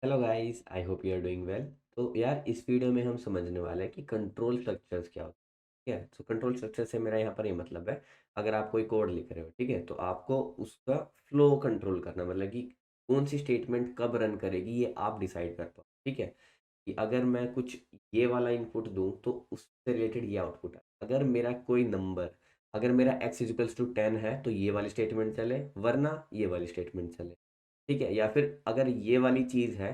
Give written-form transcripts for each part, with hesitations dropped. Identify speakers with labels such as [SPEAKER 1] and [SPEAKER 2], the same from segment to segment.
[SPEAKER 1] Hello guys, I hope you are doing well. तो यार, इस वीडियो में हम समझने वाले हैं कि कंट्रोल स्ट्रक्चर्स क्या होते हैं। ठीक है, सो कंट्रोल स्ट्रक्चर से मेरा यहाँ पर ये मतलब है, अगर आप कोई कोड लिख रहे हो, ठीक है, तो आपको उसका फ्लो कंट्रोल करना, मतलब कि कौन सी स्टेटमेंट कब रन करेगी ये आप डिसाइड कर पाओ। ठीक है, कि अगर मैं कुछ ये वाला इनपुट दूं तो उससे रिलेटेड ये आउटपुट है। अगर मेरा कोई नंबर, अगर मेरा x इजिकल्स टू 10 है तो ये वाली स्टेटमेंट चले, वरना ये वाली स्टेटमेंट चले। ठीक है, या फिर अगर ये वाली चीज़ है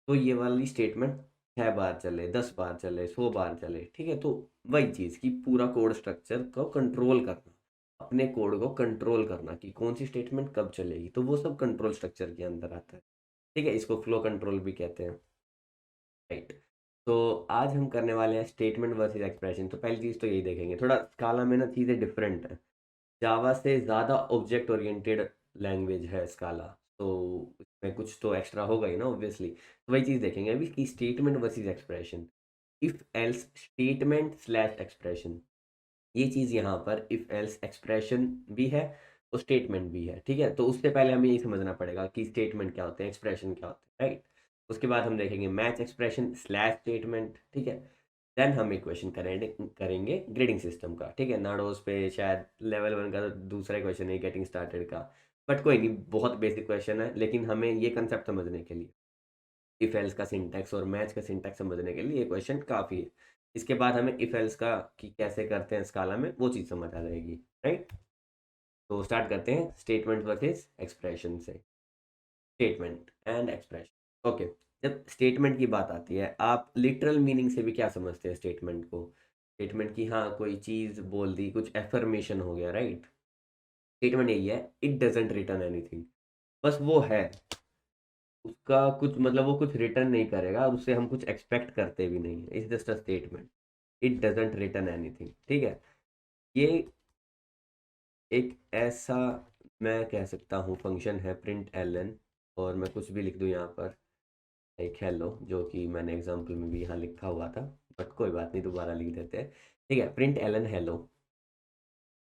[SPEAKER 1] तो ये वाली स्टेटमेंट 6 बार चले, 10 बार चले, 100 बार चले। ठीक है, तो वही चीज़ कि पूरा कोड स्ट्रक्चर को कंट्रोल करना, अपने कोड को कंट्रोल करना कि कौन सी स्टेटमेंट कब चलेगी, तो वो सब कंट्रोल स्ट्रक्चर के अंदर आता है। ठीक है, इसको फ्लो कंट्रोल भी कहते हैं। राइट। तो आज हम करने वाले हैं स्टेटमेंट वर्सेस एक्सप्रेशन। तो पहली चीज़ तो यही देखेंगे, थोड़ा स्काला में ना चीज़ें डिफरेंट है। जावा से ज़्यादा ऑब्जेक्ट ओरिएंटेड लैंग्वेज है स्काला, तो इसमें कुछ तो एक्स्ट्रा होगा ही ना ऑब्वियसली। तो वही चीज़ देखेंगे अभी कि statement versus expression, if else statement slash expression. ये चीज़ यहाँ पर इफ एल्स एक्सप्रेशन भी है और स्टेटमेंट भी है। ठीक है, तो उससे पहले हमें यही समझना पड़ेगा कि स्टेटमेंट क्या होते हैं, एक्सप्रेशन क्या होते हैं। राइट, उसके बाद हम देखेंगे मैच एक्सप्रेशन स्लैश स्टेटमेंट। ठीक है, देन हम इक्वेशन करेंगे करेंगे ग्रेडिंग सिस्टम का। ठीक है, नाडोज पे शायद लेवल 1 का तो दूसरा क्वेश्चन है गेटिंग स्टार्टेड का, बट कोई नहीं, बहुत बेसिक क्वेश्चन है, लेकिन हमें ये कंसेप्ट समझने के लिए, इफ एल्स का सिंटैक्स और मैच का सिंटैक्स समझने के लिए ये क्वेश्चन काफ़ी है। इसके बाद हमें इफ एल्स का कि कैसे करते हैं स्काला में, वो चीज़ समझ आ जाएगी। राइट, तो स्टार्ट करते हैं स्टेटमेंट वर्सेस एक्सप्रेशन से। Statement and expression. ओके, जब स्टेटमेंट की बात आती है, आप लिटरल मीनिंग से भी क्या समझते हैं स्टेटमेंट को? स्टेटमेंट की, हाँ, कोई चीज़ बोल दी, कुछ एफर्मेशन हो गया। राइट, स्टेटमेंट यही है, इट डजेंट रिटर्न एनीथिंग। बस वो है, उसका कुछ मतलब, वो कुछ रिटर्न नहीं करेगा और उससे हम कुछ एक्सपेक्ट करते भी नहीं। It's just a statement, it doesn't return anything. ठीक है, ये एक ऐसा, मैं कह सकता हूँ, फंक्शन है प्रिंट एलन, और मैं कुछ भी लिख दूँ यहाँ पर, एक हेलो, जो कि मैंने एग्जाम्पल में भी यहाँ लिखा हुआ था, बट कोई बात नहीं, दोबारा लिख देते हैं। ठीक है, प्रिंट एलन हेलो।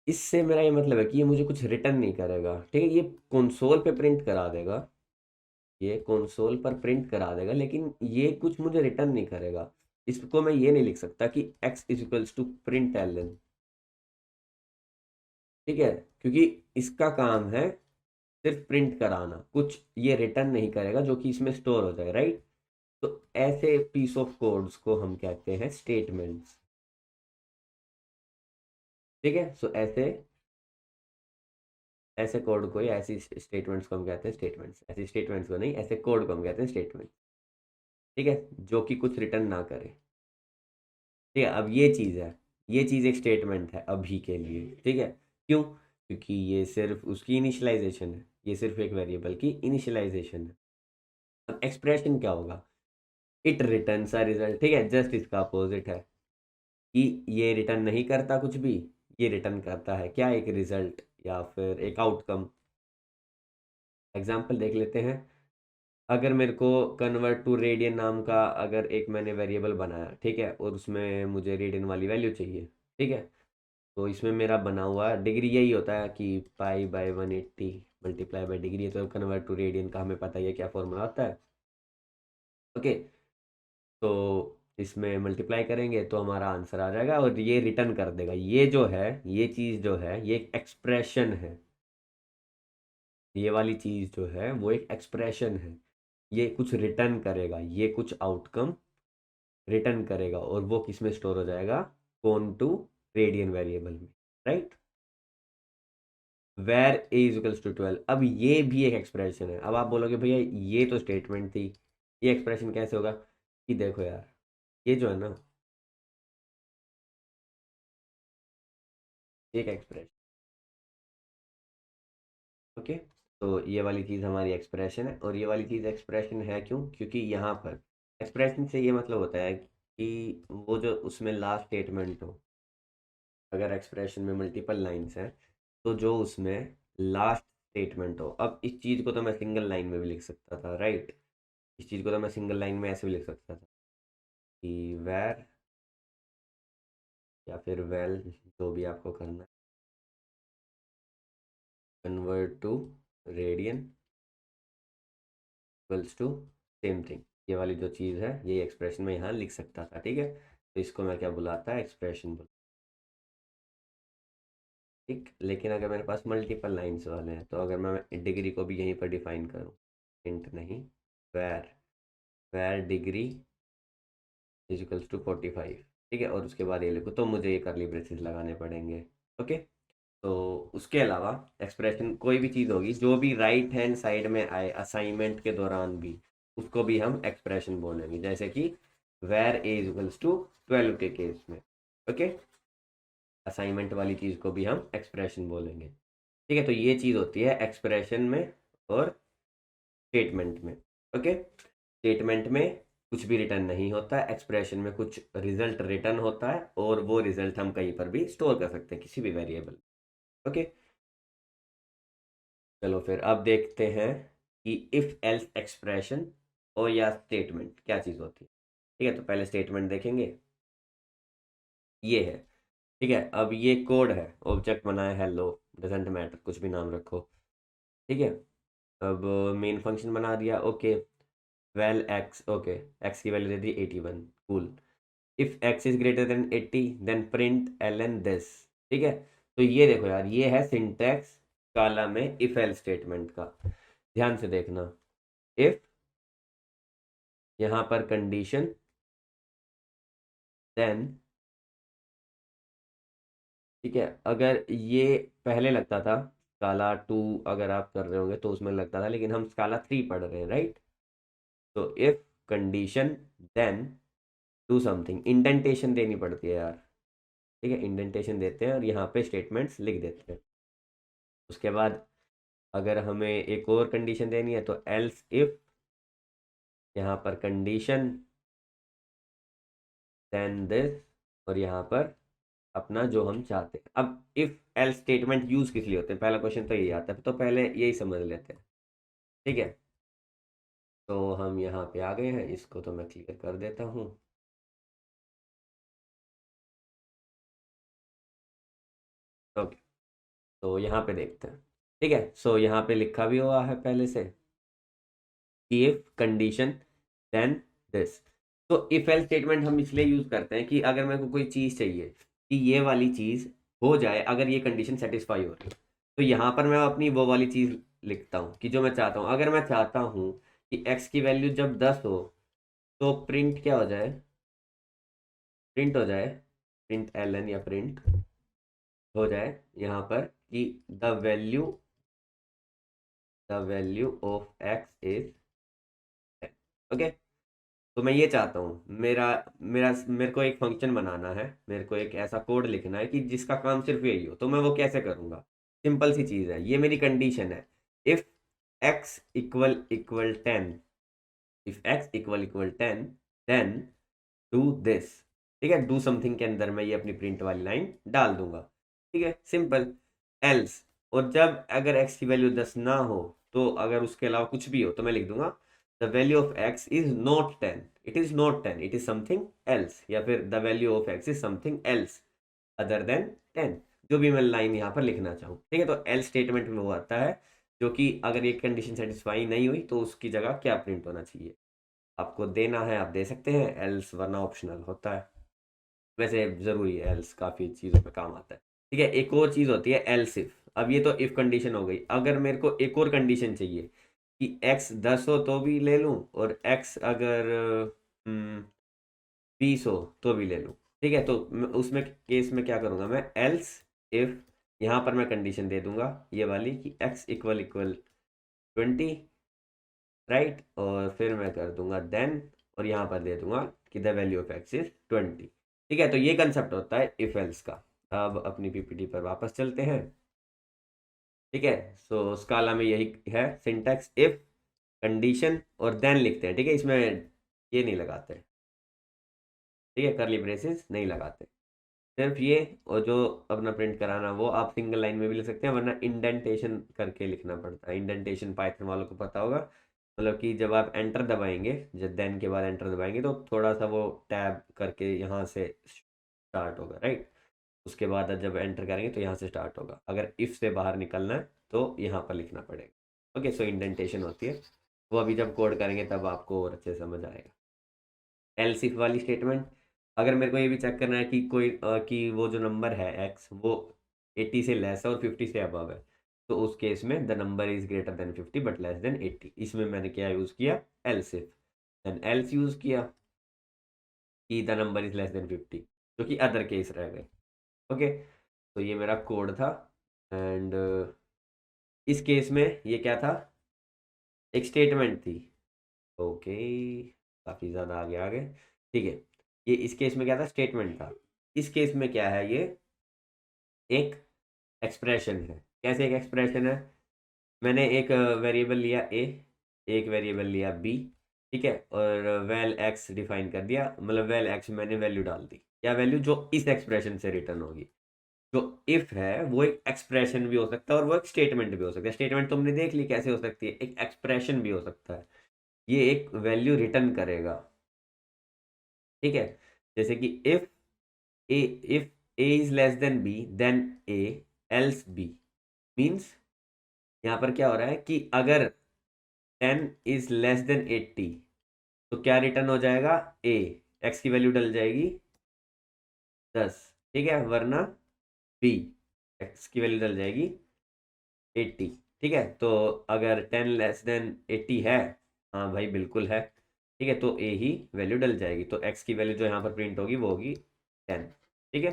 [SPEAKER 1] इससे मेरा ये मतलब है कि ये मुझे कुछ रिटर्न नहीं करेगा। ठीक है, ये कंसोल पे प्रिंट करा देगा, ये कंसोल पर प्रिंट करा देगा, लेकिन ये कुछ मुझे रिटर्न नहीं करेगा। इसको मैं ये नहीं लिख सकता कि x is equals to println. ठीक है, क्योंकि इसका काम है सिर्फ प्रिंट कराना, कुछ ये रिटर्न नहीं करेगा जो कि इसमें स्टोर हो जाए। राइट, तो ऐसे पीस ऑफ कोड्स को हम कहते हैं स्टेटमेंट्स। ठीक है, सो ऐसे ऐसे कोड को या ऐसी स्टेटमेंट्स को हम कहते हैं स्टेटमेंट्स। ऐसी स्टेटमेंट्स को नहीं, ऐसे कोड को हम कहते हैं स्टेटमेंट। ठीक है, जो कि कुछ रिटर्न ना करे। ठीक है, अब ये चीज़ है, ये चीज़ एक स्टेटमेंट है अभी के लिए। ठीक है, क्यों? क्योंकि ये सिर्फ उसकी इनिशियलाइजेशन है, ये सिर्फ एक वेरिएबल की इनिशियलाइजेशन है। अब एक्सप्रेशन क्या होगा? It return a result. ठीक है, जस्ट इसका अपोजिट है कि ये रिटर्न नहीं करता कुछ भी, ये रिटर्न करता है क्या? एक रिजल्ट या फिर एक आउटकम। एग्जाम्पल देख लेते हैं। अगर मेरे को कन्वर्ट टू रेडियन नाम का अगर एक मैंने वेरिएबल बनाया, ठीक है, और उसमें मुझे रेडियन वाली वैल्यू चाहिए। ठीक है, तो इसमें मेरा बना हुआ डिग्री यही होता है कि पाई/180 मल्टीप्लाई बाई डिग्री। तो कन्वर्ट टू रेडियन का हमें पता ही है क्या फॉर्मूला होता है। ओके, तो इसमें मल्टीप्लाई करेंगे तो हमारा आंसर आ जाएगा और ये रिटर्न कर देगा। ये जो है, ये चीज़ जो है, ये एक एक्सप्रेशन है। ये वाली चीज़ जो है वो एक एक्सप्रेशन है, ये कुछ रिटर्न करेगा, ये कुछ आउटकम रिटर्न करेगा, और वो किस में स्टोर हो जाएगा? कौन टू रेडियन वेरिएबल में। Right, var A equals to 12। अब ये भी एक एक्सप्रेशन है। अब आप बोलोगे भैया ये तो स्टेटमेंट थी, ये एक्सप्रेशन कैसे होगा? कि देखो यार, ये जो है ना, एक एक्सप्रेशन। ओके, तो ये वाली चीज़ हमारी एक्सप्रेशन है, और ये वाली चीज़ एक्सप्रेशन है क्यों? क्योंकि यहाँ पर एक्सप्रेशन से ये मतलब होता है कि वो जो उसमें लास्ट स्टेटमेंट हो, अगर एक्सप्रेशन में मल्टीपल लाइंस हैं, तो जो उसमें लास्ट स्टेटमेंट हो। अब इस चीज़ को तो मैं सिंगल लाइन में भी लिख सकता था। राइट, इस चीज़ को तो मैं सिंगल लाइन में ऐसे भी लिख सकता था कि वेर, या फिर वेल, जो भी आपको करना है, convert to radian equals to same thing, ये वाली जो चीज़ है ये एक्सप्रेशन में यहाँ लिख सकता था, ठीक है। तो इसको मैं क्या बुलाता है, एक्सप्रेशन बुला, ठीक। लेकिन अगर मेरे पास मल्टीपल लाइंस वाले हैं, तो अगर मैं डिग्री को भी यहीं पर डिफाइन करूँ, इंट नहीं, var, var degree is equals to 45, ठीक है, और उसके बाद ये लिखो, तो मुझे ये करली ब्रेसेस लगाने पड़ेंगे। ओके। तो उसके अलावा एक्सप्रेशन कोई भी चीज़ होगी जो भी राइट हैंड साइड में आए असाइनमेंट के दौरान भी, उसको भी हम एक्सप्रेशन बोलेंगे, जैसे कि var A is equals to 12 के केस में। ओके। असाइनमेंट वाली चीज़ को भी हम एक्सप्रेशन बोलेंगे, ठीक है। तो ये चीज़ होती है एक्सप्रेशन में और स्टेटमेंट में। ओके। स्टेटमेंट में कुछ भी रिटर्न नहीं होता, एक्सप्रेशन में कुछ रिजल्ट रिटर्न होता है, और वो रिजल्ट हम कहीं पर भी स्टोर कर सकते हैं, किसी भी वेरिएबल। ओके। चलो फिर अब देखते हैं कि इफ एल्स एक्सप्रेशन और या स्टेटमेंट क्या चीज़ होती है, ठीक है। तो पहले स्टेटमेंट देखेंगे, ये है, ठीक है। अब ये कोड है, ऑब्जेक्ट बनाया हेलो, डजेंट मैटर, कुछ भी नाम रखो, ठीक है। अब मेन फंक्शन बना दिया, okay. Well X, okay, X की वैल्यू दे दी 81, cool. If X is greater than 80 then print L N this, ठीक है। तो ये देखो यार, ये है सिंटैक्स काला में इफ एल स्टेटमेंट का, ध्यान से देखना। इफ, यहाँ पर कंडीशन, देन, ठीक है। अगर ये पहले लगता था स्काला 2, अगर आप कर रहे होंगे तो उसमें लगता था, लेकिन हम स्काला 3 पढ़ रहे हैं, राइट। तो if condition then do something, indentation देनी पड़ती है यार, ठीक है। इंडेंटेशन देते हैं और यहाँ पे स्टेटमेंट्स लिख देते हैं। उसके बाद अगर हमें एक और कंडीशन देनी है, तो एल्स इफ, यहाँ पर कंडीशन, देन दिस, और यहाँ पर अपना जो हम चाहते हैं। अब इफ एल्स स्टेटमेंट यूज किस लिए होते हैं, पहला क्वेश्चन तो यही आता है, तो पहले यही समझ लेते हैं, ठीक है। तो हम यहाँ पे आ गए हैं, इसको तो मैं क्लियर कर देता हूँ। ओके। तो यहाँ पे देखते हैं, ठीक है। सो यहाँ पे लिखा भी हुआ है पहले से, इफ कंडीशन देन दिस। तो इफ एल्स स्टेटमेंट हम इसलिए यूज करते हैं कि अगर मेरे को कोई चीज़ चाहिए कि ये वाली चीज़ हो जाए, अगर ये कंडीशन सेटिस्फाई हो रही है, तो यहाँ पर मैं अपनी वो वाली चीज़ लिखता हूँ कि जो मैं चाहता हूँ। अगर मैं चाहता हूँ कि एक्स की वैल्यू जब 10 हो, तो प्रिंट क्या हो जाए, प्रिंट हो जाए, प्रिंट एल एन या प्रिंट हो जाए यहाँ पर कि the value of x is, okay. तो मैं ये चाहता हूँ, मेरा मेरा मेरे को एक फंक्शन बनाना है, मेरे को एक ऐसा कोड लिखना है कि जिसका काम सिर्फ यही हो। तो मैं वो कैसे करूँगा, सिंपल सी चीज़ है, ये मेरी कंडीशन है। If X equal equal 10, if X equal equal 10, then do this, ठीक है। डू समथिंग के अंदर मैं ये अपनी प्रिंट वाली लाइन डाल दूंगा, ठीक है, सिंपल। एल्स, और जब अगर एक्स की वैल्यू 10 ना हो, तो अगर उसके अलावा कुछ भी हो, तो मैं लिख दूंगा the value of x is not 10, it is not 10, it is something else, या फिर the value of x is something else other than 10, जो भी मैं लाइन यहाँ पर लिखना चाहूँ, ठीक है। तो एल्स स्टेटमेंट में वो आता है जो कि अगर ये कंडीशन सेटिस्फाई नहीं हुई, तो उसकी जगह क्या प्रिंट होना चाहिए। आपको देना है आप दे सकते हैं, एल्स वरना ऑप्शनल होता है। वैसे ज़रूरी है, एल्स काफ़ी चीज़ों पे काम आता है, ठीक है। एक और चीज़ होती है एल्स इफ। अब ये तो इफ कंडीशन हो गई, अगर मेरे को एक और कंडीशन चाहिए कि एक्स 10 हो तो भी ले लूँ, और एक्स अगर 20 हो तो भी ले लूँ, ठीक है। तो उसमें केस में क्या करूँगा, मैं एल्स इफ, यहाँ पर मैं कंडीशन दे दूंगा ये वाली कि एक्स इक्वल इक्वल 20, राइट, और फिर मैं कर दूंगा देन, और यहाँ पर दे दूंगा कि the value of x is 20, ठीक है। तो ये कंसेप्ट होता है इफ एल्स का। अब अपनी पीपीटी पर वापस चलते हैं, ठीक है। सो स्काला में यही है सिंटैक्स, इफ कंडीशन और देन लिखते हैं, ठीक है। इसमें ये नहीं लगाते, ठीक है, करली ब्रेसेस नहीं लगाते, सिर्फ ये। और जो अपना प्रिंट कराना वो आप सिंगल लाइन में भी लिख सकते हैं, वरना इंडेंटेशन करके लिखना पड़ता है। इंडेंटेशन पाइथन वालों को पता होगा, मतलब कि जब आप एंटर दबाएंगे, जब देन के बाद एंटर दबाएंगे, तो थोड़ा सा वो टैब करके यहाँ से स्टार्ट होगा, राइट। उसके बाद जब एंटर करेंगे तो यहाँ से स्टार्ट होगा। अगर इफ से बाहर निकलना है तो यहाँ पर लिखना पड़ेगा, ओके। सो इंडेंटेशन होती है। वो अभी जब कोड करेंगे तब आपको और अच्छे समझ आएगा। एल्स इफ वाली स्टेटमेंट, अगर मेरे को ये भी चेक करना है कि कोई कि वो जो नंबर है एक्स वो 80 से लेस है और 50 से अबव है, तो उस केस में the number is greater than 50 but less than 80। इसमें मैंने क्या यूज़ किया, else if. Then else use किया कि the number is less than 50, जो कि अदर केस रह गए। ओके, तो ये मेरा कोड था। एंड इस केस में ये क्या था, एक स्टेटमेंट थी। ओके, काफ़ी ज़्यादा आगे आ गए। ठीक है, ये इस केस में क्या था, स्टेटमेंट था। इस केस में क्या है, ये एक एक्सप्रेशन है। कैसे एक एक्सप्रेशन है, मैंने एक वेरिएबल लिया ए, एक वेरिएबल लिया बी, ठीक है, और वैल एक्स डिफाइन कर दिया, मतलब वैल एक्स मैंने वैल्यू डाल दी, क्या वैल्यू, जो इस एक्सप्रेशन से रिटर्न होगी। जो इफ है वो एक एक्सप्रेशन भी हो सकता है और वो एक स्टेटमेंट भी हो सकता है। स्टेटमेंट तो हमने देख ली कैसे हो सकती है, एक एक्सप्रेशन भी हो सकता है। ये एक वैल्यू रिटर्न करेगा, ठीक है। जैसे कि A if A is less than B then A else B, means यहाँ पर क्या हो रहा है कि अगर 10 इज लेस देन 80 तो क्या रिटर्न हो जाएगा, ए, एक्स की वैल्यू डल जाएगी 10, ठीक है, वरना बी, एक्स की वैल्यू डल जाएगी 80। ठीक है, तो अगर 10 लेस देन 80 है, हाँ भाई बिल्कुल है, ठीक है, तो ए ही वैल्यू डल जाएगी, तो एक्स की वैल्यू जो यहाँ पर प्रिंट होगी वो होगी 10। ठीक है,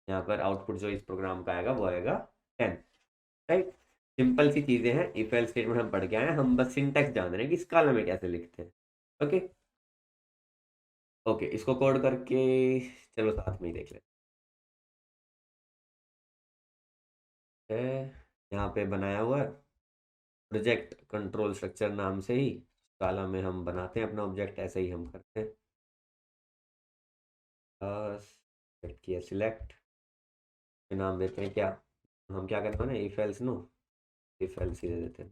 [SPEAKER 1] यहाँ पर आउटपुट जो इस प्रोग्राम का आएगा वो आएगा 10। राइट, सिंपल सी चीजें हैं, इफ एल्स स्टेटमेंट हम पढ़ के आए हैं, हम बस सिंटैक्स जान रहे हैं कि स्काला में कैसे लिखते हैं। ओके, ओके, इसको कोड करके चलो साथ में ही देख लेते हैं। यहाँ पे बनाया हुआ है प्रोजेक्ट कंट्रोल स्ट्रक्चर नाम से ही, स्काला में हम बनाते हैं अपना ऑब्जेक्ट, ऐसे ही हम करते हैं। सेलेक्ट किया, सिलेक्ट, नाम देते हैं क्या, हम क्या करते हैं ना, if else no, if else ही दे देते हैं।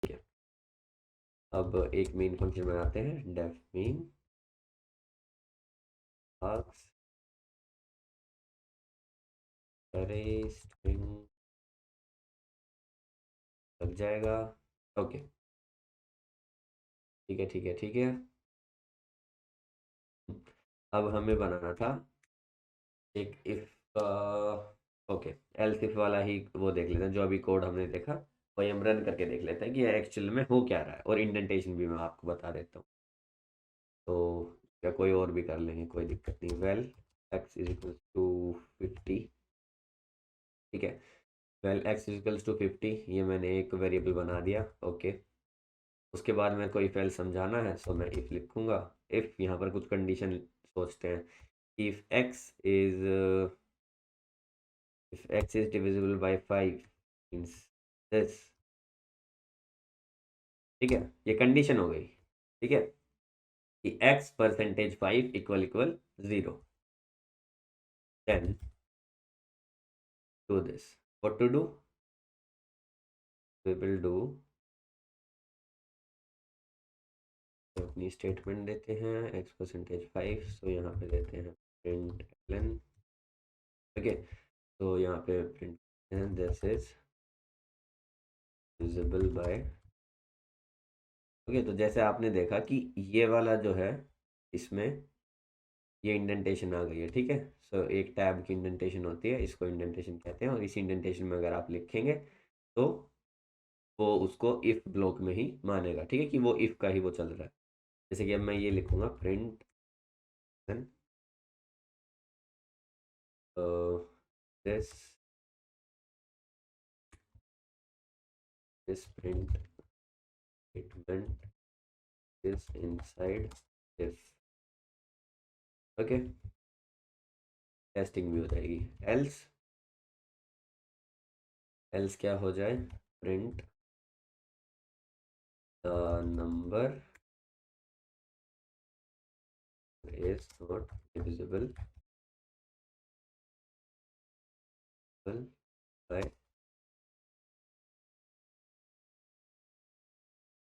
[SPEAKER 1] ठीक है, अब एक मेन फंक्शन बनाते हैं, डेफ मीन आर्क्स अरे स्ट्रिंग लग जाएगा। ओके, ठीक है, ठीक है, ठीक है। अब हमें बनाना था एक इफ, ओके, एल्स इफ वाला ही वो देख लेते हैं, जो अभी कोड हमने देखा वही हम रन करके देख लेते हैं कि एक्चुअल में हो क्या रहा है, और इंडेंटेशन भी मैं आपको बता देता हूँ। तो क्या कोई और भी कर लेंगे, कोई दिक्कत नहीं। Val X is equal to 50, ठीक है, val X is equals to 50, ये मैंने एक वेरिएबल बना दिया। ओके, उसके बाद मेरे को इफ एल समझाना है, सो मैं इफ लिखूंगा। इफ यहाँ पर कुछ कंडीशन सोचते हैं, if X is, if x is divisible by 5 means this, ठीक है, ये कंडीशन हो गई। ठीक है, कि x percentage 5 equal equal 0, then do this, what to do, we will do, तो अपनी स्टेटमेंट देते हैं x परसेंटेज 5, सो यहाँ पे देते हैं प्रिंट एलन। ओके, तो यहाँ पे print this is divisible by. Okay, तो जैसे आपने देखा कि ये वाला जो है, इसमें ये इंडेंटेशन आ गई है, ठीक है। सो एक टैब की इंडेंटेशन होती है, इसको इंडेंटेशन कहते हैं, और इसी इंडेंटेशन में अगर आप लिखेंगे तो वो उसको इफ ब्लॉक में ही मानेगा, ठीक है, कि वो इफ का ही वो चल रहा है। जैसे कि अब मैं ये लिखूंगा print this this print statement is inside if. Okay, testing भी हो जाएगी। एल्स, एल्स क्या हो जाए, print the number is not divisible by,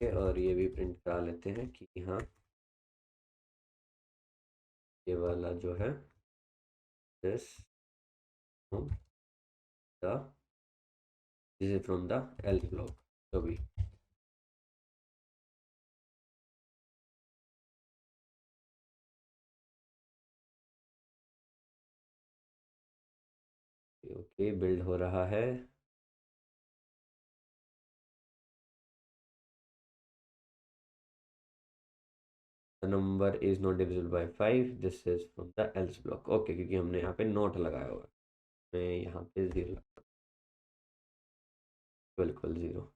[SPEAKER 1] और ये भी प्रिंट करा लेते हैं कि हाँ ये वाला जो है this from the, this is from the else block. तो भी ओके, बिल्ड हो रहा है। The number is not divisible by 5, this is from the else block. Okay, क्योंकि हमने यहाँ पे नोट लगाया हुआ है। मैं यहाँ पे 0, बिल्कुल 0।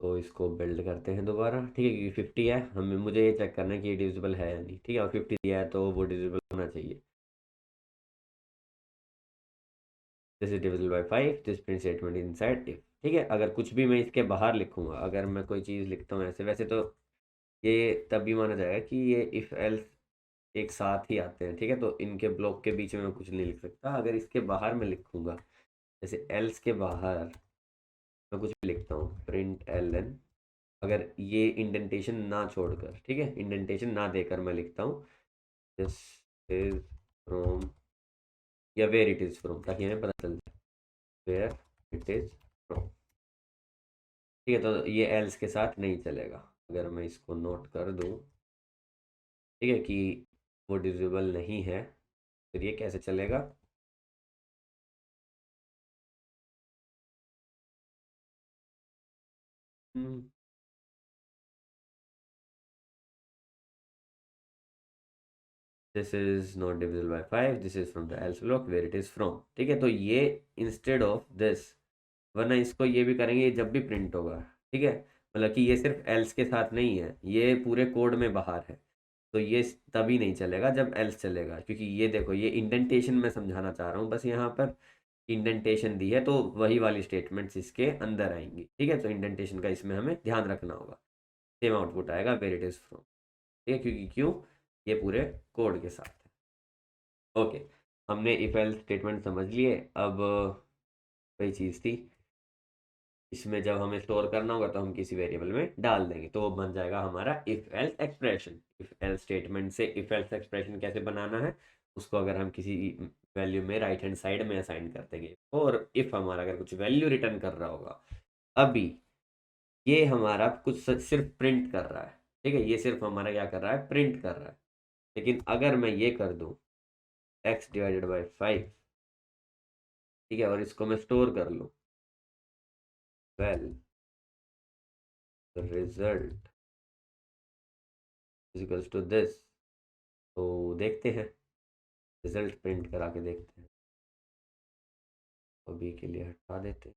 [SPEAKER 1] तो इसको बिल्ड करते हैं दोबारा, ठीक है, क्योंकि 50 है, हमें मुझे ये चेक करना है कि ये डिविजिबल है या नहीं, ठीक है, और 50 दिया है तो वो डिविजिबल होना चाहिए। This is divisible by 5, this print statement inside if. ठीक है, अगर कुछ भी मैं इसके बाहर लिखूंगा, अगर मैं कोई चीज़ लिखता हूँ ऐसे, वैसे तो ये तभी माना जाएगा कि ये इफ एल्स एक साथ ही आते हैं, ठीक है, तो इनके ब्लॉक के बीच में मैं कुछ नहीं लिख सकता। अगर इसके बाहर मैं लिखूंगा, जैसे एल्स के बाहर मैं कुछ भी लिखता हूँ, प्रिंट एल एन, अगर ये इंडेंटेशन ना छोड़कर, ठीक है, इंडेंटेशन ना देकर मैं लिखता हूँ दिस इज फ्रॉम, या वेयर इट इज फ्रॉम, ताकि हमें पता चल जाए वेयर इट इज फ्रॉम। ठीक है, तो ये एल्स के साथ नहीं चलेगा। अगर मैं इसको नोट कर दूं, ठीक है, कि वो डिविजिबल नहीं है, फिर ये कैसे चलेगा? This is not divisible by 5, this is from the else block where it is from. ठीक है, तो ये इंस्टेड ऑफ दिस, वरना इसको ये भी करेंगे जब भी प्रिंट होगा, ठीक है, मतलब कि ये सिर्फ एल्स के साथ नहीं है, ये पूरे कोड में बाहर है। तो ये तभी नहीं चलेगा जब एल्स चलेगा, क्योंकि ये देखो, ये इंडेंटेशन मैं समझाना चाह रहा हूँ बस, यहाँ पर इंडेंटेशन दी है तो वही वाली स्टेटमेंट्स इसके अंदर आएंगी। ठीक है, तो इंडेंटेशन का इसमें हमें ध्यान रखना होगा। सेम आउटपुट आएगा वेयर इट इज फ्रॉम। ठीक है, क्योंकि क्यों, ये पूरे कोड के साथ है। ओके, हमने इफ एल्स स्टेटमेंट समझ लिए। अब वही चीज़ थी, इसमें जब हमें स्टोर करना होगा तो हम किसी वेरिएबल में डाल देंगे, तो वो बन जाएगा हमारा if else expression. If else statement से इफ एल्स एक्सप्रेशन कैसे बनाना है, उसको अगर हम किसी वैल्यू में राइट हैंड साइड में असाइन कर देंगे, और इफ हमारा अगर कुछ वैल्यू रिटर्न कर रहा होगा, अभी ये हमारा कुछ सिर्फ प्रिंट कर रहा है, ठीक है, ये सिर्फ हमारा क्या कर रहा है, प्रिंट कर रहा है। लेकिन अगर मैं ये कर दूं x/5, ठीक है, और इसको मैं स्टोर कर लूँ, val result equals to this, तो देखते हैं, रिजल्ट प्रिंट करा के देखते हैं। अभी के लिए हटा देते हैं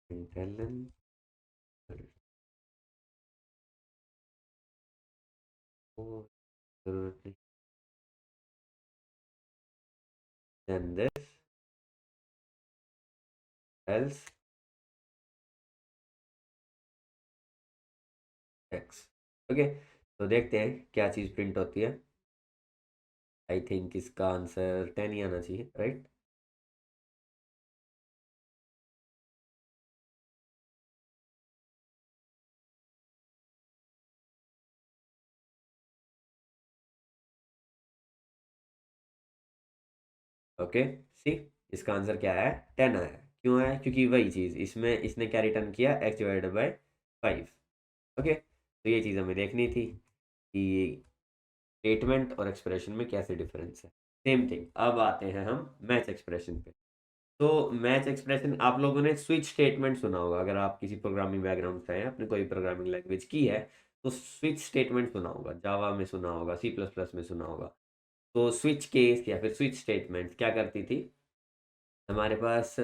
[SPEAKER 1] println, को जरूरत नहीं, then this else x। Okay, तो देखते हैं क्या चीज़ प्रिंट होती है। आई थिंक इसका आंसर 10 ही आना चाहिए, राइट? ओके, सी, इसका आंसर क्या आया? 10 आया। क्यों आया? क्योंकि वही चीज़ इसमें इसने क्या रिटर्न किया, x/5। ओके, तो ये चीज़ हमें देखनी थी कि स्टेटमेंट और एक्सप्रेशन में कैसे डिफरेंस है। सेम थिंग, अब आते हैं हम मैच एक्सप्रेशन पे। तो मैच एक्सप्रेशन, आप लोगों ने स्विच स्टेटमेंट सुना होगा, अगर आप किसी प्रोग्रामिंग बैकग्राउंड से हैं, आपने कोई प्रोग्रामिंग लैंग्वेज की है, तो स्विच स्टेटमेंट सुना होगा, जावा में सुना होगा, C++ में सुना होगा। तो स्विच केस या फिर स्विच स्टेटमेंट क्या करती थी, हमारे पास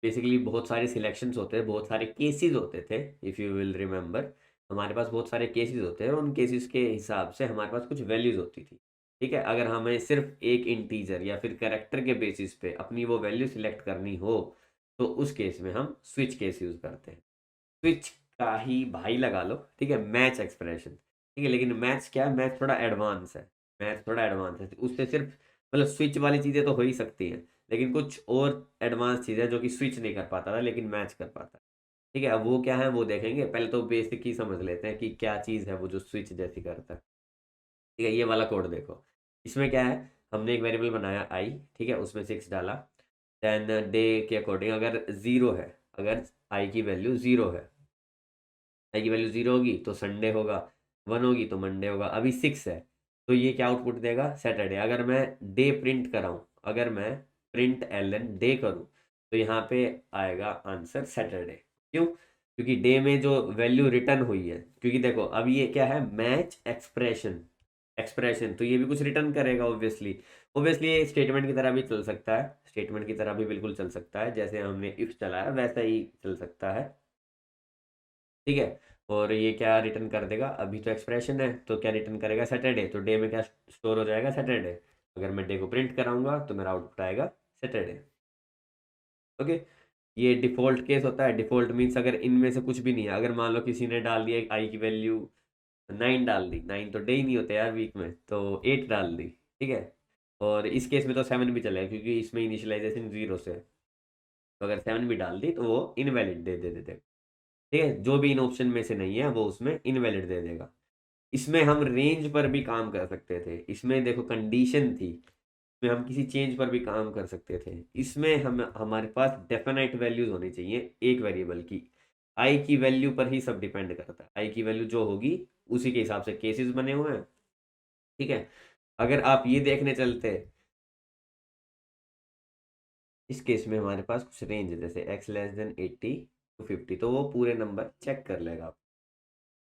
[SPEAKER 1] बेसिकली बहुत सारे सिलेक्शंस होते हैं, बहुत सारे केसेस होते थे, इफ़ यू विल रिमेंबर। हमारे पास बहुत सारे केसेस होते हैं, और उन केसेस के हिसाब से हमारे पास कुछ वैल्यूज़ होती थी। ठीक है, अगर हमें सिर्फ एक इंटीजर या फिर कैरेक्टर के बेसिस पे अपनी वो वैल्यू सिलेक्ट करनी हो, तो उस केस में हम स्विच केस यूज़ करते हैं। स्विच का ही भाई लगा लो, ठीक है, मैच एक्सप्रेशन। ठीक है, लेकिन मैच क्या है, मैच थोड़ा एडवांस है। मैच थोड़ा एडवांस है, उससे सिर्फ मतलब स्विच वाली चीज़ें तो हो ही सकती हैं, लेकिन कुछ और एडवांस चीज़ें जो कि स्विच नहीं कर पाता था लेकिन मैच कर पाता है। ठीक है, अब वो क्या है वो देखेंगे, पहले तो बेसिक ही समझ लेते हैं कि क्या चीज़ है वो जो स्विच जैसी करता है। ठीक है, ये वाला कोड देखो, इसमें क्या है, हमने एक वेरिएबल बनाया आई, ठीक है, उसमें 6 डाला। देन डे के अकॉर्डिंग अगर ज़ीरो है, अगर आई की वैल्यू ज़ीरो है, आई की वैल्यू ज़ीरो होगी तो संडे होगा, वन होगी तो मंडे होगा। अभी 6 है तो ये क्या आउटपुट देगा, सैटरडे। अगर मैं डे प्रिंट कराऊँ, अगर मैं प्रिंट एल एन डे करूँ, तो यहाँ पे आएगा आंसर सैटरडे। क्यों? क्योंकि डे में जो वैल्यू रिटर्न हुई है, क्योंकि देखो अब ये क्या है, मैच एक्सप्रेशन, एक्सप्रेशन तो ये भी कुछ रिटर्न करेगा ऑब्वियसली। ऑब्वियसली ये स्टेटमेंट की तरह भी चल सकता है, स्टेटमेंट की तरह भी बिल्कुल चल सकता है, जैसे हमने इफ चलाया वैसा ही चल सकता है, ठीक है। और ये क्या रिटर्न कर देगा, अभी तो एक्सप्रेशन है तो क्या रिटर्न करेगा, सैटरडे। तो डे में क्या स्टोर हो जाएगा, सैटरडे। अगर मैं डे को प्रिंट कराऊंगा तो मेरा आउटपुट आएगा सैटरडे। ओके। ये डिफॉल्ट केस होता है। डिफॉल्ट मीन्स अगर इनमें से कुछ भी नहीं है, अगर मान लो किसी ने डाल दिया आई की वैल्यू 9 डाल दी, 9 तो डे ही नहीं होते यार वीक में, तो 8 डाल दी, ठीक है। और इस केस में तो 7 भी चलेगा क्योंकि इसमें इनिशियलाइजेशन जीरो से है। तो अगर 7 भी डाल दी तो वो इनवैलिड दे देते, ठीक है। जो भी इन ऑप्शन में से नहीं है वो उसमें इनवैलिड दे देगा। इसमें हम रेंज पर भी काम कर सकते थे, इसमें देखो कंडीशन थी, इसमें हम किसी चेंज पर भी काम कर सकते थे। इसमें हम हमारे पास डेफिनाइट वैल्यूज होनी चाहिए एक वेरिएबल की। आई की वैल्यू पर ही सब डिपेंड करता है, आई की वैल्यू जो होगी उसी के हिसाब से केसेस बने हुए हैं, ठीक है। अगर आप ये देखने चलते, इस केस में हमारे पास कुछ रेंज है, जैसे एक्स लेस देन 80 to 50, तो वो पूरे नंबर चेक कर लेगा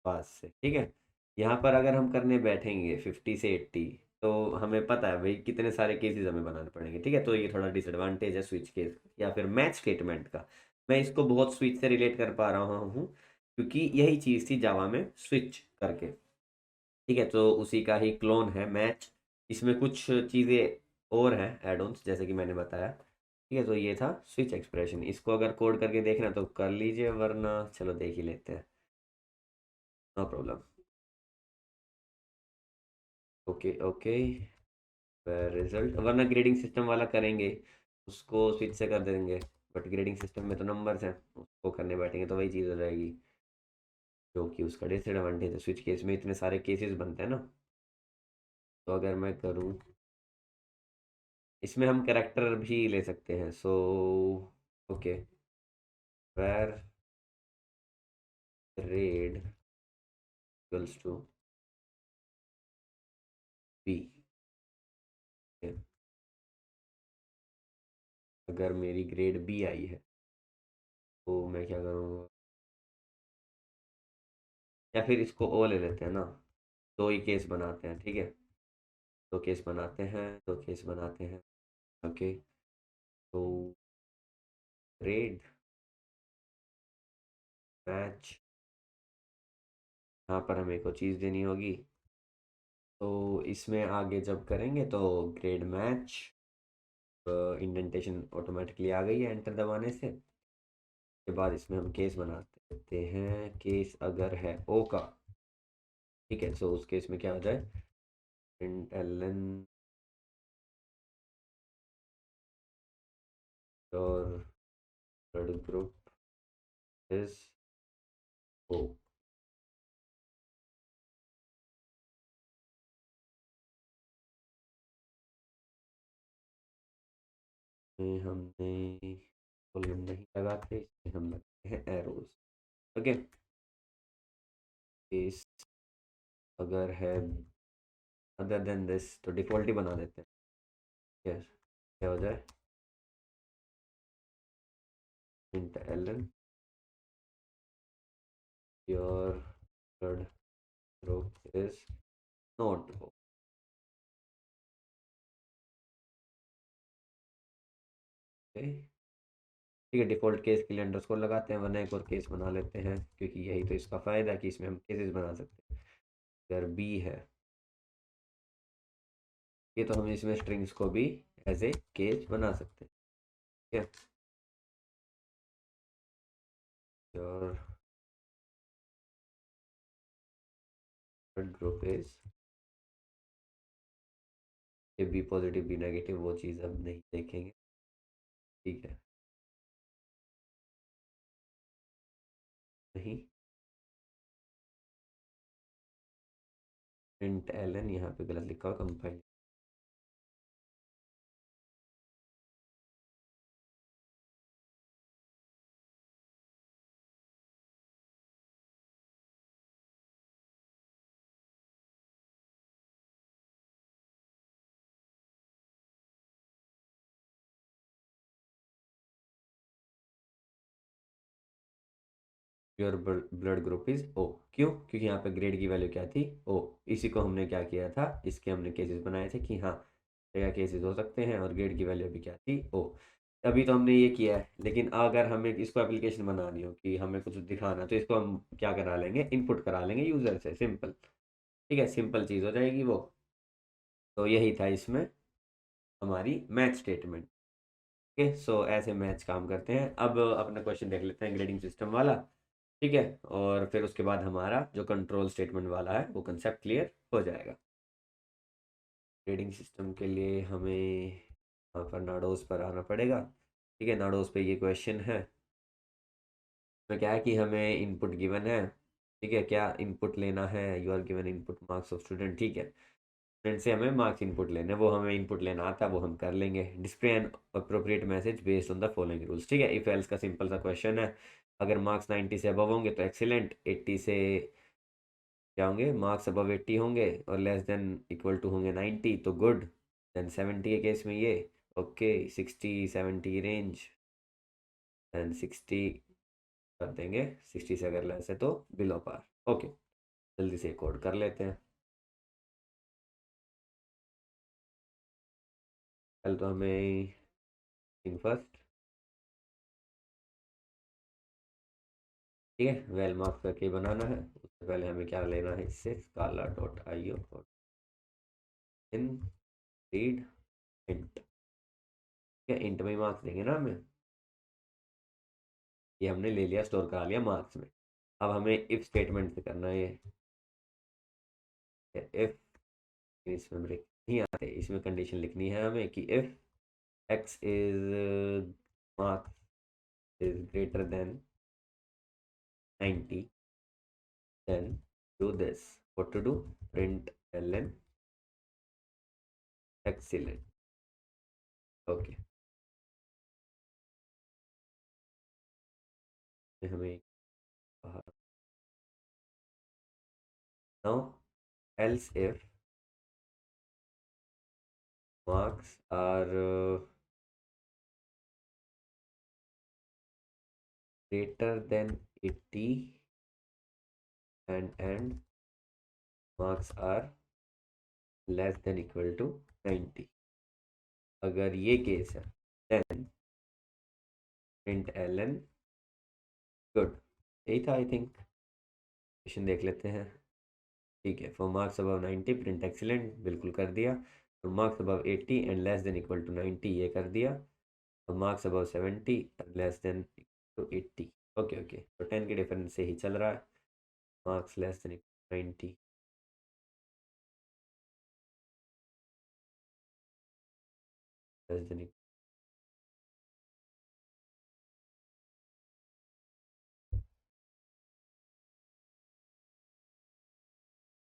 [SPEAKER 1] पास से, ठीक है। यहाँ पर अगर हम करने बैठेंगे 50 से 80, तो हमें पता है भाई कितने सारे केसेस हमें बनाने पड़ेंगे, ठीक है। तो ये थोड़ा डिसएडवांटेज है स्विच केस या फिर मैच स्टेटमेंट का। मैं इसको बहुत स्विच से रिलेट कर पा रहा हूँ क्योंकि यही चीज़ थी जावा में स्विच करके, ठीक है। तो उसी का ही क्लोन है मैच। इसमें कुछ चीज़ें और हैं एड ऑन्स, जैसे कि मैंने बताया, ठीक है। तो ये था स्विच एक्सप्रेशन। इसको अगर कोड करके देखना तो कर लीजिए, वरना चलो देख ही लेते हैं, no problem. Okay okay. Result, वरना ग्रेडिंग सिस्टम वाला करेंगे, उसको स्विच से कर देंगे। बट ग्रेडिंग सिस्टम में तो नंबर्स हैं, उसको करने बैठेंगे तो वही चीज़ हो जाएगी, जो कि उसका डिसएडवांटेज है। स्विच केस में इतने सारे केसेस बनते हैं ना। तो अगर मैं करूँ, इसमें हम करेक्टर भी ले सकते हैं। So okay, var grade equals to B. अगर मेरी ग्रेड बी आई है तो मैं क्या करूँगा, या फिर इसको ओ ले लेते हैं ना, दो ही केस बनाते हैं, ठीक है। दो केस बनाते हैं, दो केस बनाते हैं। ओके। तो ग्रेड मैच, यहाँ पर हमें को चीज़ देनी होगी। तो इसमें आगे जब करेंगे तो ग्रेड मैच, इंडेंटेशन ऑटोमेटिकली आ गई है एंटर दबाने से। के बाद इसमें हम केस बना देते हैं। केस अगर है ओ का, ठीक है, सो उस केस में क्या हो जाए, प्रिंट एल एन और थर्ड ग्रुप इज ओ। में हमने कॉलम नहीं लगाते, इसमें हम लगाते हैं एरोज। ओके। केस अगर है अदर देन दिस तो डिफॉल्ट ही बना देते हैं। यस, क्या हो जाए, print L N your third group is not O. Okay, ठीक है। डिफॉल्ट केस के लिए अंडरस्कोर लगाते हैं, वरना एक और केस बना लेते हैं, क्योंकि यही तो इसका फ़ायदा है कि इसमें हम केसेस बना सकते हैं। अगर बी है, ये तो हम इसमें स्ट्रिंग्स को भी एज ए केस बना सकते हैं, ठीक है। योर थर्ड ग्रुप इज, ये बी पॉजिटिव बी नेगेटिव वो चीज़ अब नहीं देखेंगे, ठीक है। नहीं, प्रिंट एल एन यहाँ पे गलत लिखा हुआ, compile your blood group is O. क्यों? क्योंकि यहाँ पे ग्रेड की वैल्यू क्या थी? ओ। इसी को हमने क्या किया था, इसके हमने केसेस बनाए थे कि हाँ क्या केसेस हो सकते हैं, और ग्रेड की वैल्यू भी क्या थी? ओ। अभी तो हमने ये किया है, लेकिन अगर हमें इसको एप्लीकेशन बनानी हो कि हमें कुछ दिखाना, तो इसको हम क्या करा लेंगे, इनपुट करा लेंगे यूजर से, सिंपल। ठीक है, सिंपल चीज़ हो जाएगी वो। तो यही था इसमें हमारी मैच स्टेटमेंट। ओके, सो ऐसे मैच काम करते हैं। अब अपना क्वेश्चन देख लेते हैं ग्रेडिंग सिस्टम वाला। ठीक है, और फिर उसके बाद हमारा जो कंट्रोल स्टेटमेंट वाला है वो कंसेप्ट क्लियर हो जाएगा। ग्रेडिंग सिस्टम के लिए हमें यहाँ पर नाडोज पर आना पड़ेगा। ठीक है, नाडोज पे ये क्वेश्चन है। तो क्या है कि हमें इनपुट गिवन है। ठीक है, क्या इनपुट लेना है? You are given input marks of student. ठीक है, स्टूडेंट से हमें मार्क्स इनपुट लेने हैं, वो हमें इनपुट लेना आता है, वो हम कर लेंगे। Display an appropriate message based on the following rules. ठीक है, इफ एल्स का सिंपल सा क्वेश्चन है। अगर मार्क्स 90 से अबव होंगे तो एक्सीलेंट, 80 से क्या होंगे, मार्क्स अबव 80 होंगे और लेस देन इक्वल टू होंगे 90 तो गुड। देन 70 के केस में ये ओके, 60 70 रेंज, देन 60 कर देंगे। 60 से अगर लेस है तो बिलो पार। ओके, जल्दी से कोड कर लेते हैं। पहले तो हमें फर्स्ट, ठीक है, वेल मार्क करके बनाना है। उससे पहले हमें क्या लेना है, इससे Scala dot I O in read int. क्या इंट में मार्क्स देंगे ना हमें, ये हमने ले लिया, स्टोर करा लिया मार्क्स में। अब हमें इफ स्टेटमेंट से करना है ये। इफ, इसमें ब्रेक नहीं आते, इसमें कंडीशन लिखनी है हमें कि if X is marks is greater then 90, then do this. What to do? Print ln excellent. Okay, हमें now else if marks are greater than 80 and marks are less than equal to 90, अगर ये case है then print ln good। यही था I think. Question देख लेते हैं। ठीक है, for marks above 90 print excellent, बिल्कुल कर दिया। For marks above 80 and less than equal to 90, ये कर दिया। For marks above 70 and less than to 80। Okay okay, तो 10 के डिफरेंस से ही चल रहा है। Marks less than 90, less than,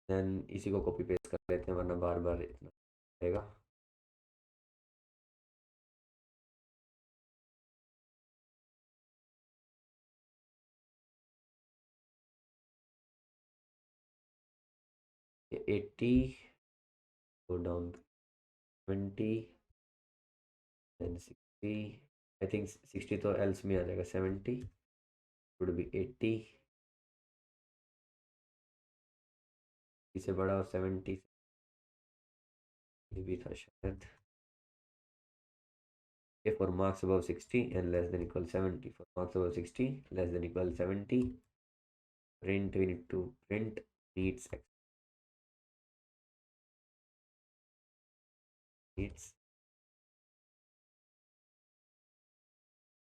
[SPEAKER 1] than इसी को कॉपी पेस्ट कर लेते हैं, वरना बार बार इतना रहेगा। ये 80 go down to 20, then 60, I think 60 तो एल्स में आ जाएगा, 70 वुड बी 80, इससे बड़ा और 70 भी था शायद। for marks above 60 and less than equal 70, for marks above 60 less than equal 70, print, we need to print needs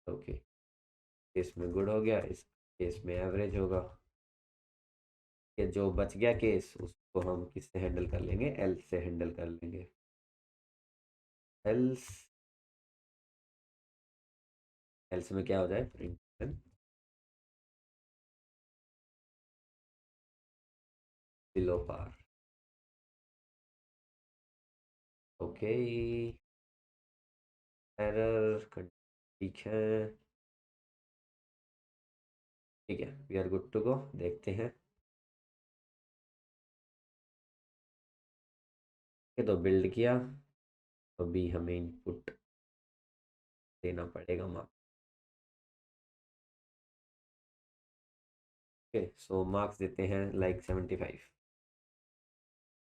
[SPEAKER 1] okay. Case में गुड हो गया, इस केस में एवरेज होगा। ये जो बच गया केस उसको हम किससे हैंडल कर लेंगे, एल्स से हैंडल कर लेंगे। एल्स, एल्स में क्या हो जाए, print below par. Okay, error, ठीक है। ठीक है, we are good to go, देखते हैं। ये तो बिल्ड किया, अभी हमें इनपुट देना पड़ेगा। ओके, सो मार्क्स देते हैं लाइक 75।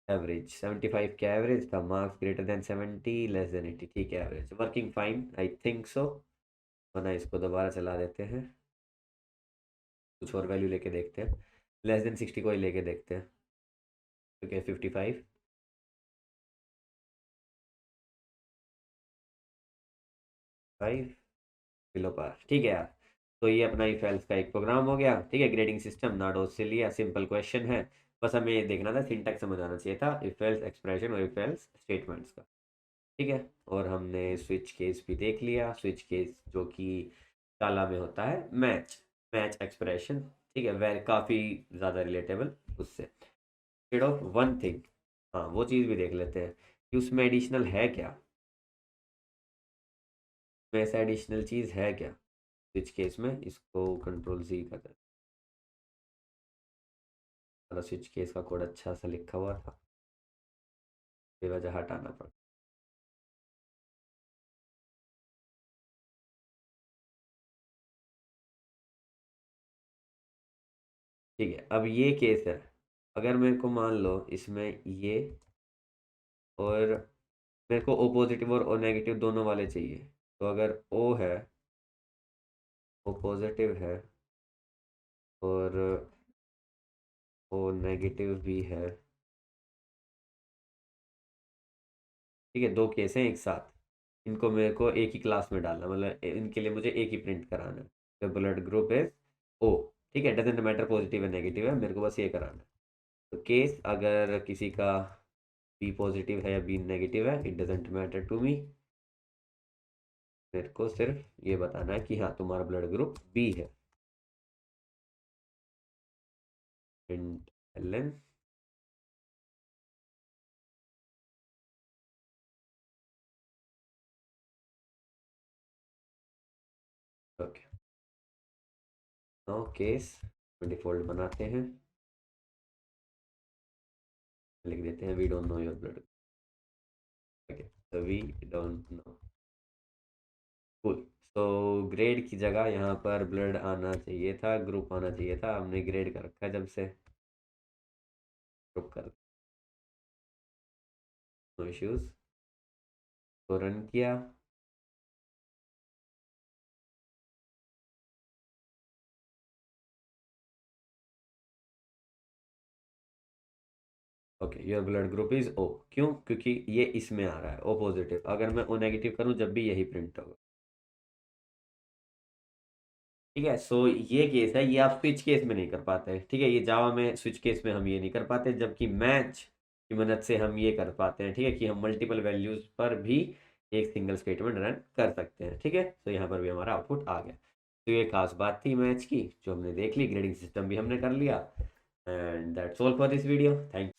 [SPEAKER 1] एवरेज 75 का एवरेज का marks greater than 70 less than 80, ठीक है average working fine I think so. वरना इसको दोबारा चला देते हैं, कुछ और वैल्यू लेके देखते हैं, लेस देन 60 को ही लेके देखते हैं। ओके 55, 5 किलो पार, ठीक है यार। तो ये अपना इफ एल्स का एक प्रोग्राम हो गया, ठीक है। ग्रेडिंग सिस्टम नाडोस से लिया, सिंपल क्वेश्चन है। बस हमें ये देखना था, सिंटैक्स समझ आना चाहिए था इफ एल्स एक्सप्रेशन और इफ एल्स स्टेटमेंट्स का, ठीक है। और हमने स्विच केस भी देख लिया, स्विच केस जो कि काला में होता है मैच, मैच एक्सप्रेशन, ठीक है। वेर काफ़ी ज़्यादा रिलेटेबल उससे। इंस्टेड ऑफ वन थिंग, हाँ वो चीज़ भी देख लेते हैं कि उसमें एडिशनल है क्या, में ऐसा एडिशनल चीज़ है क्या स्विच केस में। इसको कंट्रोल जी का कर, स्विच केस का कोड अच्छा सा लिखा हुआ था, बेवजह हटाना पड़ा। ठीक है, अब ये केस है, अगर मेरे को मान लो इसमें ये, और मेरे को ओ पॉजिटिव और ओ नेगेटिव दोनों वाले चाहिए। तो अगर ओ है, ओ पॉजिटिव है और ओ नेगेटिव भी है, ठीक है, दो केस हैं एक साथ, इनको मेरे को एक ही क्लास में डालना, मतलब इनके लिए मुझे एक ही प्रिंट कराना है। तो ब्लड ग्रुप इज ओ, ठीक है, डजेंट मैटर पॉजिटिव है नेगेटिव है, मेरे को बस ये कराना है। तो केस अगर किसी का बी पॉजिटिव है या बी नेगेटिव है, it doesn't matter to me, मेरे को सिर्फ ये बताना है कि हाँ तुम्हारा ब्लड ग्रुप बी है। Println, okay, no case default बनाते हैं, लिख देते हैं we don't know your blood, okay, तो वी डोंट नो, कूल। तो ग्रेड की जगह यहाँ पर ब्लड आना चाहिए था, ग्रुप आना चाहिए था, हमने ग्रेड कर रखा है जब से, ग्रुप कर, नो इश्यूज। तो रन किया, okay your blood group is O, क्यों, क्योंकि ये इसमें आ रहा है ओ पॉजिटिव, अगर मैं ओ नेगेटिव करूँ जब भी यही प्रिंट होगा, ठीक है। सो ये केस है, ये आप स्विच केस में नहीं कर पाते, ठीक है, ये जावा में स्विच केस में हम ये नहीं कर पाते, जबकि मैच की मदद से हम ये कर पाते हैं, ठीक है, कि हम मल्टीपल वैल्यूज पर भी एक सिंगल स्टेटमेंट रन कर सकते हैं, ठीक है। तो यहाँ पर भी हमारा आउटपुट आ गया। तो ये खास बात थी मैच की जो हमने देख ली, ग्रेडिंग सिस्टम भी हमने कर लिया। And that's all for this video, thank